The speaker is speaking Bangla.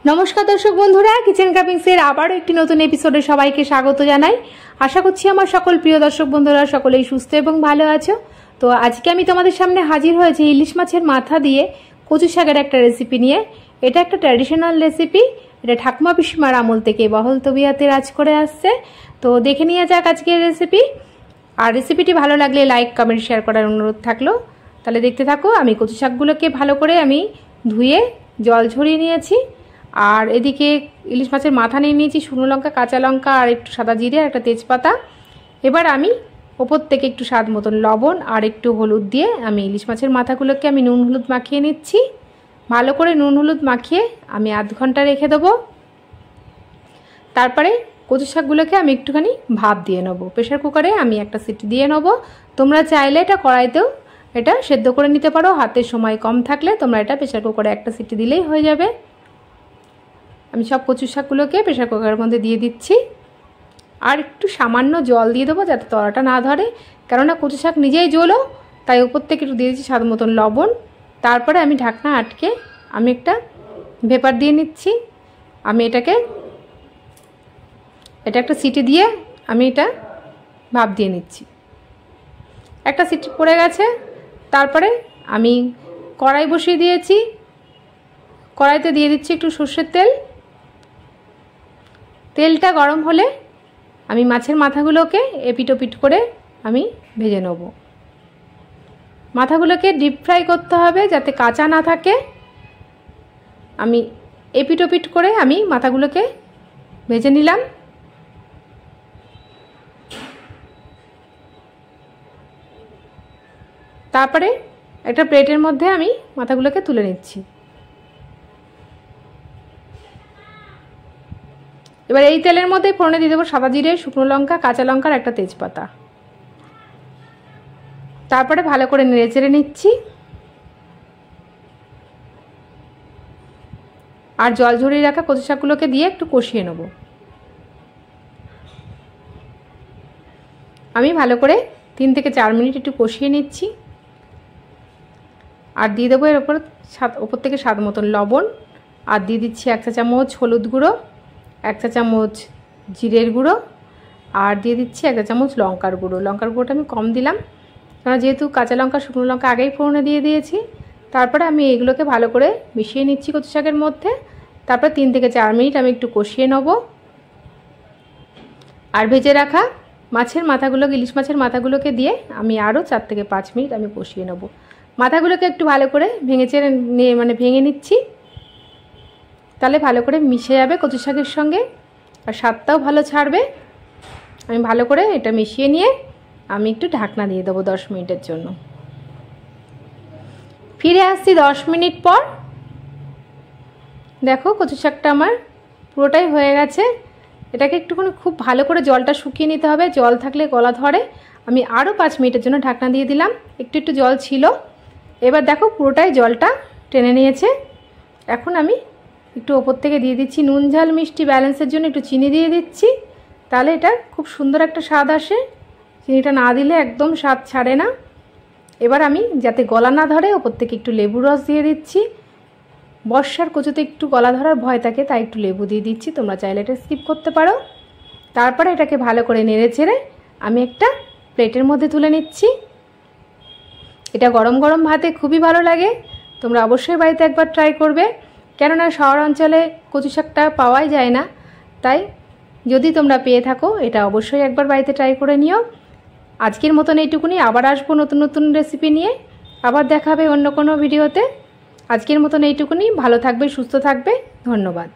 नमस्कार दर्शक बंधुरा किचेन कापिंग्सের আবারও একটি নতুন এপিসোডে সবাইকে স্বাগত জানাই। আশা করছি আমার সকল প্রিয় দর্শক বন্ধুরা সকলেই সুস্থ এবং ভালো আছো। তো আজকে আমি তোমাদের সামনে হাজির হয়েছি ইলিশ মাছের মাথা দিয়ে কচু শাকের একটা রেসিপি নিয়ে। এটা একটা ট্র্যাডিশনাল রেসিপি, এটা ঠাকুমা পিসিমার আমল থেকে বহল তবিয়াতে রাজ করে আসছে। তো দেখে নিয়ে যাক আজকের রেসিপি। আর রেসিপিটি ভালো লাগলে লাইক কমেন্ট শেয়ার করার অনুরোধ থাকলো। তাহলে দেখতে থাকো। আমি কচু শাকগুলোকে ভালো করে আমি ধুয়ে জল ঝরিয়ে নিয়েছি। আর এদিকে ইলিশ মাছের মাথা নিয়ে নিয়েছি, শুকনো লঙ্কা, কাঁচা লঙ্কা আর একটু সাদা জিরে আর একটা তেজপাতা। এবার আমি ওপর থেকে একটু স্বাদ মতন লবণ আর একটু হলুদ দিয়ে আমি ইলিশ মাছের মাথাগুলোকে আমি নুন হলুদ মাখিয়ে নিচ্ছি। ভালো করে নুন হলুদ মাখিয়ে আমি আধ ঘন্টা রেখে দেবো। তারপরে কচু শাকগুলোকে আমি একটুখানি ভাপ দিয়ে নেবো। প্রেশার কুকারে আমি একটা সিটি দিয়ে নেবো। তোমরা চাইলে এটা কড়াইতেও এটা সেদ্ধ করে নিতে পারো। হাতের সময় কম থাকলে তোমরা এটা প্রেশার কুকারে একটা সিটি দিলেই হয়ে যাবে। আমি সব কচু শাকগুলোকে প্রেশার কুকারের মধ্যে দিয়ে দিচ্ছি। আর একটু সামান্য জল দিয়ে দেবো যাতে তলাটা না ধরে, কেননা কচু শাক নিজেই জ্বলো, তাই উপর থেকে একটু দিয়ে দিচ্ছি স্বাদ মতন লবণ। তারপরে আমি ঢাকনা আটকে আমি একটা ভেপার দিয়ে নিচ্ছি। আমি এটা একটা সিটি দিয়ে আমি এটা ভাপ দিয়ে নিচ্ছি। একটা সিটি পড়ে গেছে। তারপরে আমি কড়াই বসিয়ে দিয়েছি। কড়াইতে দিয়ে দিচ্ছি একটু সর্ষের তেল। তেলটা গরম হলে আমি মাছের মাথাগুলোকে এপিট ওপিট করে আমি ভেজে নেব। মাথাগুলোকে ডিপ ফ্রাই করতে হবে যাতে কাঁচা না থাকে। আমি এপিট ওপিট করে আমি মাথাগুলোকে ভেজে নিলাম। তারপরে একটা প্লেটের মধ্যে আমি মাথাগুলোকে তুলে নিচ্ছি। এবার এই তেলের মধ্যে ফোড়নে দিয়ে দেবো সাদা জিরে, শুকনো লঙ্কা, কাঁচা লঙ্কার একটা তেজপাতা। তারপরে ভালো করে নেড়ে চেড়ে নিচ্ছি। আর জল ঝরিয়ে রাখা কচু শাকগুলোকে দিয়ে একটু কষিয়ে নেব। আমি ভালো করে 3 থেকে 4 মিনিট একটু কষিয়ে নিচ্ছি। আর দিয়ে দেবো এর ওপর থেকে স্বাদ মতন লবণ। আর দিয়ে দিচ্ছি 1 চা চামচ হলুদ গুঁড়ো, 1 চা চামচ জিরের গুঁড়ো, আর দিয়ে দিচ্ছি 1 চা চামচ লঙ্কার গুঁড়ো। লঙ্কার গুঁড়োটা আমি কম দিলাম, কারণ যেহেতু কাঁচা লঙ্কা শুকনো লঙ্কা আগেই ফোড়নে দিয়ে দিয়েছি। তারপরে আমি এগুলোকে ভালো করে মিশিয়ে নিচ্ছি কচু শাকের মধ্যে। তারপর 3 থেকে 4 মিনিট আমি একটু কষিয়ে নেব। আর ভেজে রাখা মাছের মাথাগুলোকে, ইলিশ মাছের মাথাগুলোকে দিয়ে আমি আরও 4 থেকে 5 মিনিট আমি কষিয়ে নেব। মাথাগুলোকে একটু ভালো করে ভেঙে নিচ্ছি, তাহলে ভালো করে মিশে যাবে কচু শাকের সঙ্গে আর স্বাদটাও ভালো ছাড়বে। আমি ভালো করে এটা মিশিয়ে নিয়ে আমি একটু ঢাকনা দিয়ে দেবো 10 মিনিটের জন্য। ফিরে আসছি 10 মিনিট পর। দেখো কচু শাকটা আমার পুরোটাই হয়ে গেছে। এটাকে একটুখানি খুব ভালো করে জলটা শুকিয়ে নিতে হবে, জল থাকলে গলা ধরে। আমি আরও 5 মিনিটের জন্য ঢাকনা দিয়ে দিলাম। একটু জল ছিল। এবার দেখো পুরোটাই জলটা টেনে নিয়েছে। এখন আমি একটু ওপর থেকে দিয়ে দিচ্ছি নুন ঝাল মিষ্টি ব্যালেন্সের জন্য একটু চিনি দিয়ে দিচ্ছি, তাহলে এটা খুব সুন্দর একটা স্বাদ আসে। চিনিটা না দিলে একদম স্বাদ ছাড়ে না। এবার আমি যাতে গলা না ধরে ওপর থেকে একটু লেবুর রস দিয়ে দিচ্ছি। বর্ষার কচুতে একটু গলা ধরার ভয় থাকে, তাই একটু লেবু দিয়ে দিচ্ছি। তোমরা চাইলে এটা স্কিপ করতে পারো। তারপরে এটাকে ভালো করে নেড়ে চেড়ে আমি একটা প্লেটের মধ্যে তুলে নিচ্ছি। এটা গরম গরম ভাতে খুবই ভালো লাগে। তোমরা অবশ্যই বাড়িতে একবার ট্রাই করবে, কেননা শহর অঞ্চলে কচু শাকটা পাওয়াই যায় না। তাই যদি তোমরা পেয়ে থাকো এটা অবশ্যই একবার বাড়িতে ট্রাই করে নিও। আজকের মতন এইটুকুনি। আবার আসবো নতুন নতুন রেসিপি নিয়ে। আবার দেখা হবে অন্য কোনো ভিডিওতে। আজকের মতন এইটুকুনি। ভালো থাকবে, সুস্থ থাকবে। ধন্যবাদ।